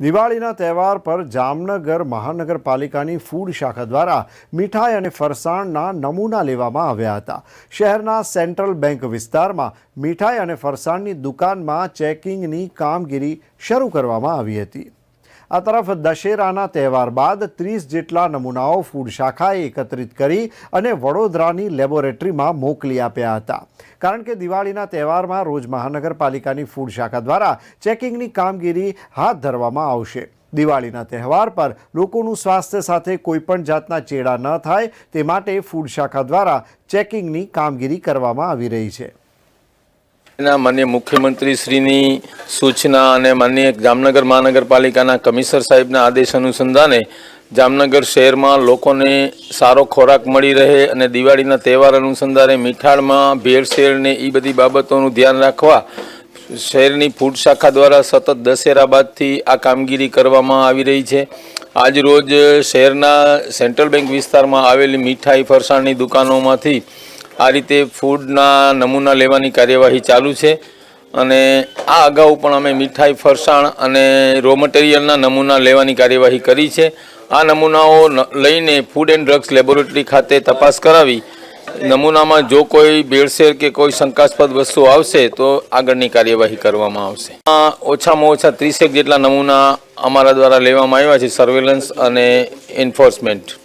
દિવાળીના તહેવાર પર જામનગર મહાનગરપાલિકાની ફૂડ શાખા દ્વારા મીઠાઈ અને ફરસાણના નમૂના લેવામાં આવ્યા હતા। શહેરના સેન્ટ્રલ બેંક વિસ્તારમાં મીઠાઈ અને ફરસાણની દુકાનમાં ચેકિંગની કામગીરી શરૂ કરવામાં આવી હતી। આ તરફ દશેરાના તહેવાર બાદ 30 જેટલા નમૂનાઓ ફૂડ શાખાએ એકત્રિત કરી અને વડોદરાની લેબોરેટરીમાં મોકલી આપ્યા હતા। કારણ કે દિવાળીના તહેવારમાં રોજ મહાનગરપાલિકાની ફૂડ શાખા દ્વારા ચેકિંગની કામગીરી હાથ ધરવામાં આવશે। દિવાળીના તહેવાર પર લોકોનું સ્વાસ્થ્ય સાથે કોઈપણ જાતના ચેડા ન થાય તે માટે ફૂડ શાખા દ્વારા ચેકિંગની કામગીરી કરવામાં આવી રહી છે। माननीय मुख्यमंत्री श्रीनी सूचना और माननीय जामनगर महानगरपालिका कमिश्नर साहेबना आदेश अनुसंधाने जामनगर शहर में लोगों ने सारो खोराक मળી रहे और दिवाळीना तहेवार अनुसंधाने मीठाड़ में भेड़सेड़ ने ई बधी बाबतों ध्यान राखवा शहरनी फूड शाखा द्वारा सतत दशेरा बादथी आ कामगीरी करवामां आवी रही है। आज रोज शहरना सेंट्रल बैंक विस्तार में आवेली मीठाई फरसाणनी दुकानोमांथी आ रीते फूडना नमूना लेवानी कार्यवाही चालू है। अने आ अगाऊ पण अमे मीठाई फरसाण अने रो मटेरियलना नमूना लेवानी कार्यवाही करी है। आ नमूनाओ लईने फूड एंड ड्रग्स लेबोरेटरी खाते तपास करावी नमूना में जो कोई भेड़सेड़ के कोई शंकास्पद वस्तु आवशे तो आगळनी कार्यवाही करवामां आवशे। ओछामां ओछा 30 जेटला नमूना अमारा द्वारा लेवामां आव्या छे सर्वेलन्स अने एन्फोर्समेंट।